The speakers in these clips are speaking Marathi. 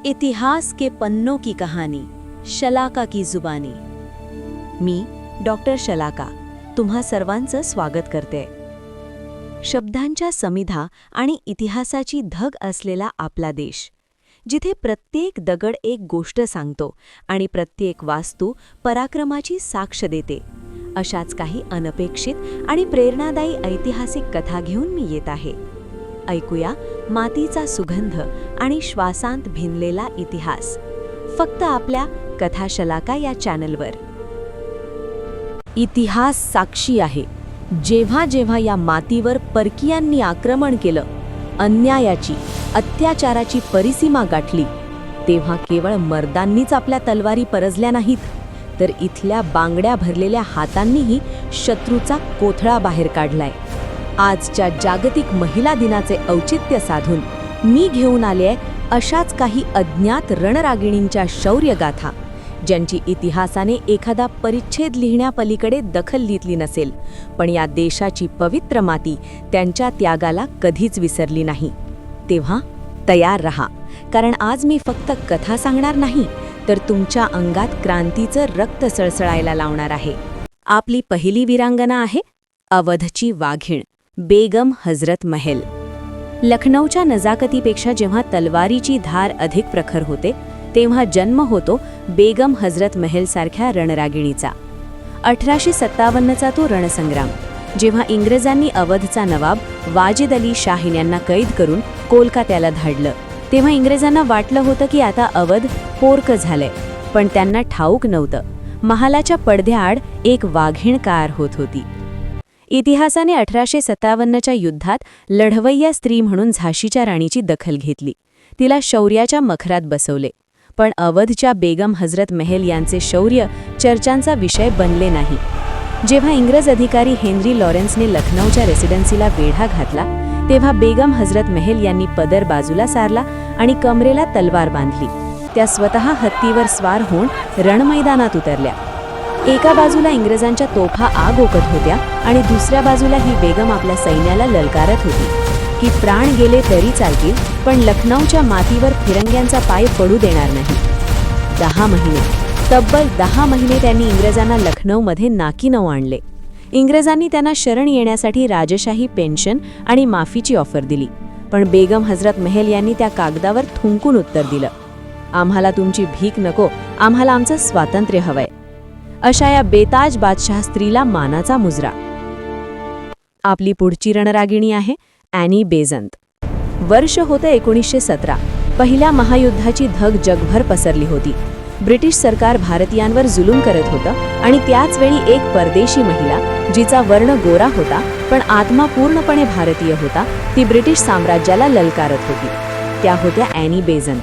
इतिहास के पन्नों की कहानी, शलाका की जुबानी। मी डॉक्टर शलाका तुम्हा सर्वांचं स्वागत करते। शब्दांच्या समिधा आणि इतिहासाची धग असलेला आपला देश, जिथे प्रत्येक दगड एक गोष्ट सांगतो आणि प्रत्येक वास्तू पराक्रमाची साक्ष देते, अशाच काही अनपेक्षित आणि प्रेरणादायी ऐतिहासिक कथा घेऊन मी येत आहे। ऐकूया मातीचा सुगंध आणि श्वासांत भिनलेला इतिहास, फक्त आपल्या कथा शलाका या चॅनलवर। इतिहास साक्षी आहे, जेव्हा जेव्हा या मातीवर परकीयांनी आक्रमण केलं, अन्यायाची, अत्याचाराची परिसीमा गाठली, तेव्हा केवळ मर्दांनीच आपल्या तलवारी परजल्या नाहीत, तर इथल्या बांगड्या भरलेल्या हातांनीही शत्रूचा कोथळा बाहेर काढलाय। आजच्या जागतिक महिला दिनाचे औचित्य साधून मी घेऊन आले अशाच काही अज्ञात रणरागिणींच्या शौर्यगाथा, ज्यांची इतिहासाने एखादा परिच्छेद लिहिण्यापलीकडे दखल घेतली नसेल, पण या देशाची पवित्र माती त्यांच्या त्यागाला कधीच विसरली नाही। तेव्हा तयार रहा, कारण आज मी फक्त कथा सांगणार नाही, तर तुमच्या अंगात क्रांतीचं रक्त सळसळायला लावणार आहे। आपली पहिली वीरांगना आहे अवधची वाघीण, बेगम हजरत महल। लखनौच्या नजाकतीपेक्षा जेव्हा तलवारीची धार अधिक प्रखर होते, तेव्हा जन्म होतो बेगम हजरत महल सारख्या रणरागिणीचा। 1857चा तो रणसंग्राम, जेव्हा इंग्रजांनी अवधचा नवाब वाजिद अली शाहीन यांना कैद करून कोलकात्याला धाडलं, तेव्हा इंग्रजांना वाटलं होतं की आता अवध पोरकं झालंय, पण त्यांना ठाऊक नव्हतं, महालाच्या पडद्याआड एक वाघीण कार होत होती। इतिहासाने 1857च्या युद्धात लढवय्या स्त्री म्हणून झाशीच्या राणीची दखल घेतली, तिला शौर्याच्या मखरात बसवले, पण अवधच्या बेगम हजरत महल यांचे शौर्य चर्चांचा विषय बनले नाही। जेव्हा इंग्रज अधिकारी हेनरी लॉरेन्सने लखनौच्या रेसिडेन्सीला वेढा घातला, तेव्हा बेगम हजरत महल यांनी पदर बाजूला सारला आणि कमरेला तलवार बांधली। त्या स्वतः हत्तीवर स्वार होऊन रणमैदानात उतरल्या। एका बाजूला इंग्रजांच्या तोफा आग ओकत होत्या आणि दुसऱ्या बाजूला ही बेगम आपल्या सैन्याला ललकारत होती की प्राण गेले तरी चालतील, पण लखनौच्या मातीवर फिरंग्यांचा पाय पडू देणार नाही। 10 महिने, तब्बल 10 महिने त्यांनी इंग्रजांना लखनौमध्ये नाकीनऊ आणले। इंग्रजांनी त्यांना शरण येण्यासाठी राजशाही पेन्शन आणि माफीची ऑफर दिली, पण बेगम हजरत महल यांनी त्या कागदावर थुंकून उत्तर दिलं, आम्हाला तुमची भीक नको, आम्हाला आमचं स्वातंत्र्य हवंय। अशा या बेताज बादशाह स्त्रीला मानाचा मुजरा। आपली पुढची रणरागिणी आहे ॲनी बेझंत। वर्ष होतं 1917। पहिल्या महायुद्धाची धग जगभर पसरली होती। ब्रिटिश सरकार भारतीयांवर जुलूम करत होतं आणि त्याच वेळी एक परदेशी महिला, जिचा वर्ण गोरा होता पण आत्मा पूर्णपणे भारतीय होता, ती ब्रिटिश साम्राज्याला ललकारत होती। त्या होत्या ॲनी बेझंत।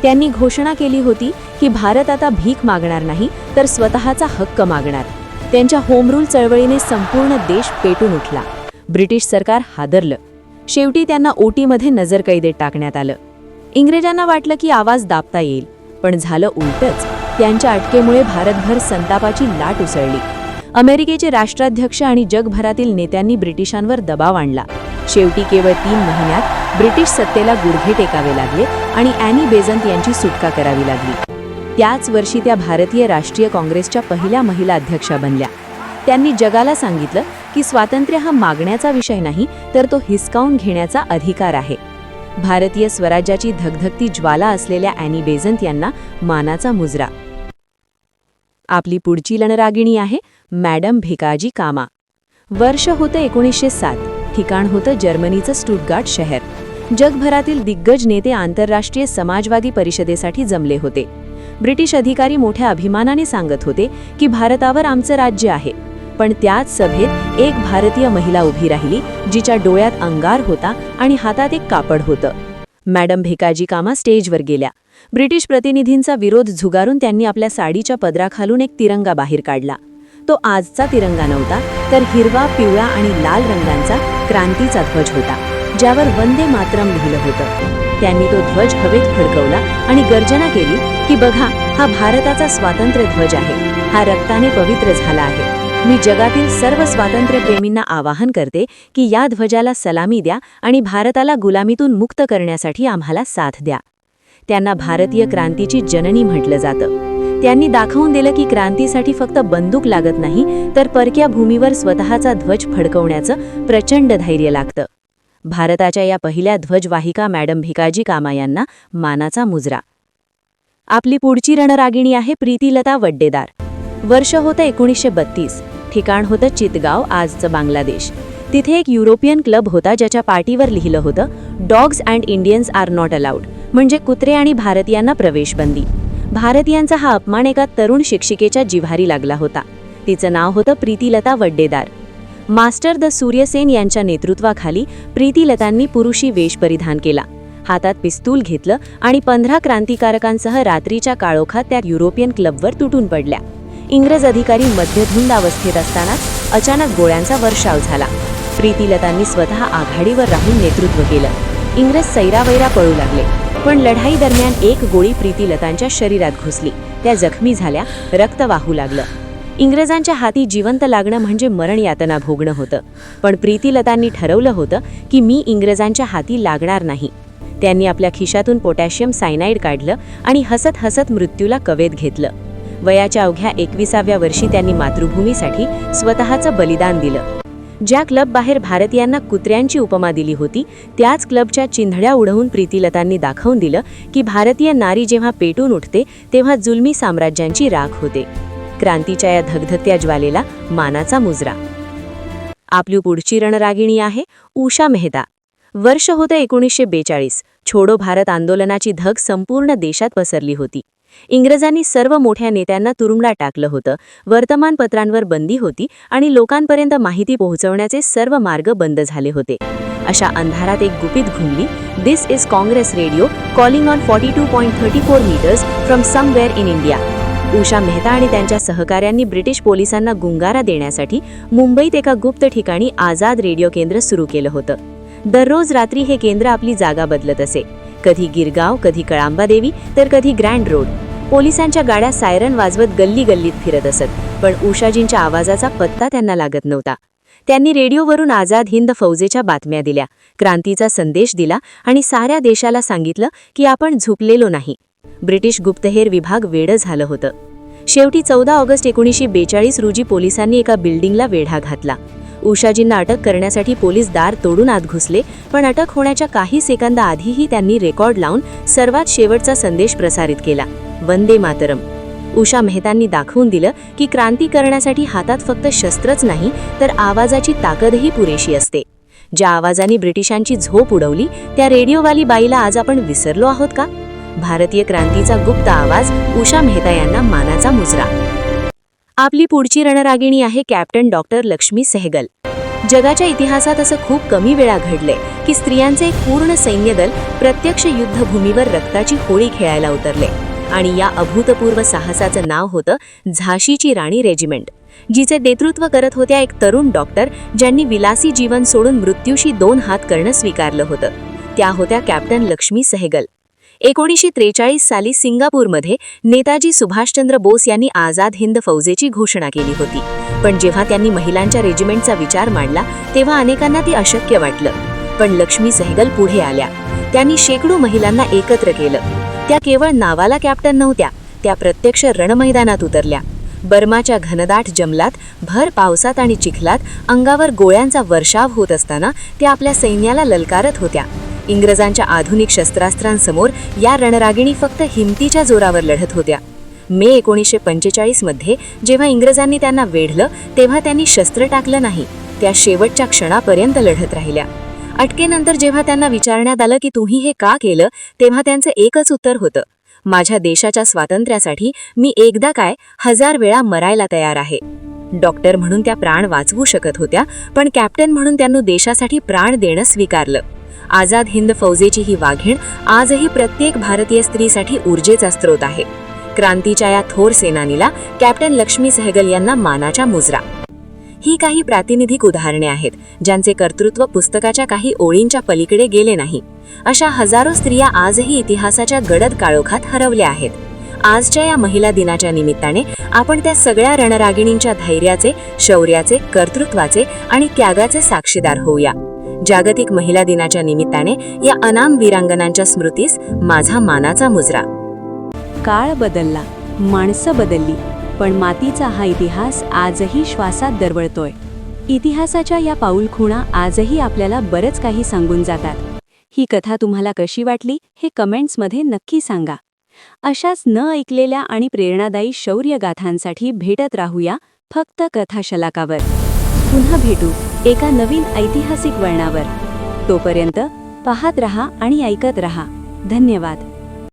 त्यांनी घोषणा केली होती की भारत आता भीक मागणार नाही, तर स्वतःचा हक्क मागणार। त्यांच्या होम रूल चळवळीने संपूर्ण देश पेटून उठला। ब्रिटिश सरकार हादरलं। शेवटी त्यांना ओटीमध्ये नजरकैदेत टाकण्यात आलं। इंग्रजांना वाटलं की आवाज दाबता येईल, पण झालं उलटच। त्यांच्या अटकेमुळे भारतभर संतापाची लाट उसळली। अमेरिकेचे राष्ट्राध्यक्ष आणि जगभरातील नेत्यांनी ब्रिटिशांवर दबाव आणला। शेवटी केवळ 3 महिन्यात ब्रिटिश सत्तेला गुडघे टेकावे लागले आणि ॲनी बेझंत यांची सुटका करावी लागली। त्याच वर्षी त्या भारतीय राष्ट्रीय काँग्रेसच्या पहिल्या महिला अध्यक्षा बनल्या। त्यांनी जगाला सांगितलं की स्वातंत्र्य हा मागण्याचा विषय नाही, तर तो हिसकावून घेण्याचा अधिकार आहे। भारतीय स्वराज्याची धगधगती ज्वाला असलेल्या ॲनी बेझंत यांना मानाचा मुजरा। आपली पुढची रणरागिणी आहे मॅडम भिकाजी कामा। वर्ष होतं 1907। ठिकाण होतं जर्मनीचं स्टुटगार्ट शहर। जगभरातील दिग्गज नेते आंतरराष्ट्रीय समाजवादी परिषदेसाठी जमले होते। ब्रिटिश अधिकारी मोठ्या अभिमानाने सांगत होते की भारतावर आमचं राज्य आहे, पण त्याच सभेत एक भारतीय महिला उभी राहिली, जिच्या डोळ्यात अंगार होता आणि हातात एक कापड होतं। मॅडम भिकाजी कामा स्टेजवर गेल्या। ब्रिटिश प्रतिनिधींचा विरोध झुगारून त्यांनी आपल्या साडीच्या पदराखालून एक तिरंगा बाहेर काढला। तो आजचा तिरंगा नव्हता, तर हिरवा, पिवळा आणि लाल रंगांचा क्रांतीचा ध्वज होता, ज्यावर वंदे मातरम लिहिलं होतं। त्यांनी तो ध्वज हवेत फडकवला आणि गर्जना केली की बघा, हा भारताचा स्वातंत्र्य ध्वज आहे, हा रक्ताने पवित्र झाला आहे। मी जगातील सर्व स्वातंत्र्यप्रेमींना आवाहन करते की या ध्वजाला सलामी द्या आणि भारताला गुलामीतून मुक्त करण्यासाठी आम्हाला साथ द्या। त्यांना भारतीय क्रांतीची जननी म्हटलं जातं. त्यांनी दाखवून दिलं की क्रांतीसाठी फक्त बंदूक लागत नाही, तर परक्या भूमीवर स्वतःचा ध्वज फडकवण्याचं प्रचंड धैर्य लागतं. भारताच्या या पहिल्या ध्वजवाहिका मॅडम भिकाजी कामा यांना मानाचा मुजरा. आपली पुढची रणरागिणी आहे प्रीतिलता वड्डेदार. वर्ष होतं 1932. ठिकाण होतं चितगाव, आजचं बांगलादेश. तिथे एक युरोपियन क्लब होता ज्याच्या पाटीवर लिहिलं होतं, dogs and Indians are not allowed, म्हणजे कुत्रे आणि भारतीयांना प्रवेशबंदी. भारतीयांचा हा अपमान एका तरुण शिक्षिकेच्या जिव्हारी लागला होता. तिचं नाव होतं प्रीतिलता वड्डेदार. मास्टर द सूर्यसेन यांच्या नेतृत्वाखाली प्रीतिलतांनी पुरुषी वेश परिधान केला. हातात पिस्तूल घेतलं आणि 15 क्रांतिकारकांसह रात्रीच्या काळोखात त्या युरोपियन क्लबवर तुटून पडल्या. इंग्रज अधिकारी मध्यधुंद अवस्थेत असतानाच अचानक गोळ्यांचा वर्षाव झाला. प्रीतिलतांनी स्वतः आघाडीवर राहून नेतृत्व केलं. इंग्रज सैरावैरा पळू लागले, पण लढाई दरम्यान एक गोळी प्रीतिलतांच्या शरीरात घुसली. त्या जखमी झाल्या, रक्त वाहू लागलं. इंग्रजांच्या हाती जिवंत लागणं म्हणजे मरण यातना भोगणं होतं. पण प्रीतिलतांनी ठरवलं होतं की मी इंग्रजांच्या हाती लागणार नाही. त्यांनी आपल्या खिशातून पोटॅशियम सायनाइड काढलं आणि हसत हसत मृत्यूला कवेत घेतलं. वयाच्या अवघ्या 21व्या वर्षी त्यांनी मातृभूमीसाठी स्वतःचं बलिदान दिलं. ज्या क्लब बाहेर भारतीयांना कुत्र्यांची उपमा दिली होती, त्याच क्लबच्या चिंधड्या उडवून प्रीतिलतांनी दाखवून दिलं की भारतीय नारी जेव्हा पेटून उठते तेव्हा जुलमी साम्राज्यांची राख होते. क्रांतीच्या या धगधगत्या ज्वालेला मानाचा मुजरा. आपली पुढची रणरागिणी आहे उषा मेहता. वर्ष होतं 1942. छोडो भारत आंदोलनाची धग संपूर्ण देशात पसरली होती. इंग्रजांनी सर्व मोठ्या नेत्यांना तुरुंगात टाकलं होतं. वर्तमानपत्रांवर बंदी होती आणि लोकांपर्यंत माहिती पोहोचवण्याचे सर्व मार्ग बंद झाले होते. अशा अंधारात एक गुपित घुमली. This is Congress radio calling on 42.34 metres from somewhere in India. Usha Mehta आणि त्यांच्या सहकाऱ्यांनी ब्रिटिश पोलिसांना गुंगारा देण्यासाठी मुंबईत एका गुप्त ठिकाणी आझाद रेडिओ केंद्र सुरू केलं होतं. दररोज रात्री हे केंद्र आपली जागा बदलत असे. कधी गिरगाव, कधी कळांबादेवी, तर कधी ग्रँड रोड. पोलिसांच्या गाड्या सायरन वाजवत गल्ली गल्लीत फिरत असत, पण उषाजींच्या आवाजाचा पत्ता त्यांना लागत नव्हता. त्यांनी रेडिओवरून आझाद हिंद फौजेच्या बातम्या दिल्या, क्रांतीचा संदेश दिला आणि साऱ्या देशाला सांगितलं की आपण झुकलेलो नाही. ब्रिटिश गुप्तहेर विभाग वेडं झालं होतं. शेवटी 14 ऑगस्ट 1942 रोजी पोलिसांनी एका बिल्डिंगला वेढा घातला. उषाजींना अटक करण्यासाठी पोलीस दार तोडून आत घुसले, पण अटक होण्याच्या काही सेकंदाआधीही त्यांनी रेकॉर्ड लावून सर्वात शेवटचा संदेश प्रसारित केला, वंदे मातरम. उषा मेहतांनी दाखवून दिलं की क्रांती करण्यासाठी हातात फक्त शस्त्रच नाही, तर आवाजाची ताकदही पुरेशी असते. ज्या आवाजाने ब्रिटिशांची झोप उडवली, त्या रेडिओवाली बाईला आज आपण विसरलो आहोत का? भारतीय क्रांतीचा गुप्त आवाज उषा मेहता यांना मानाचा मुजरा. आपली पुढची रणरागिणी आहे कॅप्टन डॉक्टर लक्ष्मी सेहगल. जगाच्या इतिहासात असं खूप कमी वेळा घडलंय की स्त्रियांचे एक पूर्ण सैन्यदल प्रत्यक्ष युद्धभूमीवर रक्ताची होळी खेळायला उतरले. आणि या अभूतपूर्व साहसाचं नाव होतं झाशीची राणी रेजिमेंट, जिचे नेतृत्व करत होत्या एक तरुण डॉक्टर ज्यांनी विलासी जीवन सोडून मृत्यूशी 2 हात करणं स्वीकारलं होतं. त्या होत्या कॅप्टन लक्ष्मी सेहगल. 1943 साली सिंगापूरमध्ये नेताजी सुभाषचंद्र बोस यांनी आझाद हिंद फौजेची घोषणा केली होती. पण जेव्हा त्यांनी महिलांच्या रेजिमेंटचा विचार मांडला तेव्हा अनेकांना ती अशक्य वाटलं. पण लक्ष्मी सेहगल पुढे आल्या. त्यांनी शेकडो महिलांना एकत्र केलं. त्या केवळ नावाला कॅप्टन नव्हत्या, त्या प्रत्यक्ष रणमैदानात उतरल्या. बर्माच्या घनदाट जंगलात भर पावसात आणि चिखलात अंगावर गोळ्यांचा वर्षाव होत असताना त्या आपल्या सैन्याला ललकारत होत्या. इंग्रजांच्या आधुनिक शस्त्रास्त्रांसमोर या रणरागिणी फक्त हिमतीच्या जोरावर लढत होत्या. मे 1945 मध्ये जेव्हा इंग्रजांनी त्यांना वेढलं तेव्हा त्यांनी शस्त्र टाकलं नाही, त्या शेवटच्या क्षणापर्यंत लढत राहिल्या. अटकेनंतर जेव्हा त्यांना विचारण्यात आलं की तुम्ही हे का केलं, तेव्हा त्यांचं एकच उत्तर होतं, माझ्या देशाच्या स्वातंत्र्यासाठी मी एकदा काय 1000 वेळा मरायला तयार आहे. डॉक्टर म्हणून त्या प्राण वाचवू शकत होत्या, पण कॅप्टन म्हणून त्यांनी देशासाठी प्राण देणं स्वीकारलं. आझाद हिंद फौजेची ही वाघीण आजही प्रत्येक भारतीय स्त्रीसाठी ऊर्जेचा स्रोत आहे. क्रांतीच्या या थोर सेनानीला कॅप्टन लक्ष्मी सेहगल यांना मानाचा मुजरा. ही काही प्रातिनिधिक उदाहरणे आहेत ज्यांचे कर्तृत्व पुस्तकाच्या काही ओळींच्या पलीकडे गेले नाही. अशा हजारो स्त्रिया आजही इतिहासाच्या गडद काळोखात हरवल्या आहेत. आजच्या या महिला दिनाच्या निमित्ताने आपण त्या सगळ्या रणरागिणींच्या धैर्याचे, शौर्याचे, कर्तृत्वाचे आणि त्यागाचे साक्षीदार होऊया. जागतिक महिला दिनाच्या निमित्ताने या अनाम वीरांगनांच्या स्मृतीस माझा मानाचा मुजरा. काळ बदलला, माणसं बदलली, पण मातीचा हा इतिहास आजही श्वासात दरवळतोय. इतिहासाच्या या पाऊलखुणा आजही आपल्याला बरंच काही सांगून जातात. ही कथा तुम्हाला कशी वाटली हे कमेंट्समध्ये नक्की सांगा. अशाच न ऐकलेल्या आणि प्रेरणादायी शौर्यगाथांसाठी भेटत राहूया फक्त कथाशलाकावर. पुन्हा भेटू एका नवीन ऐतिहासिक वळणावर. तोपर्यंत पाहत रहा आणि ऐकत रहा. धन्यवाद.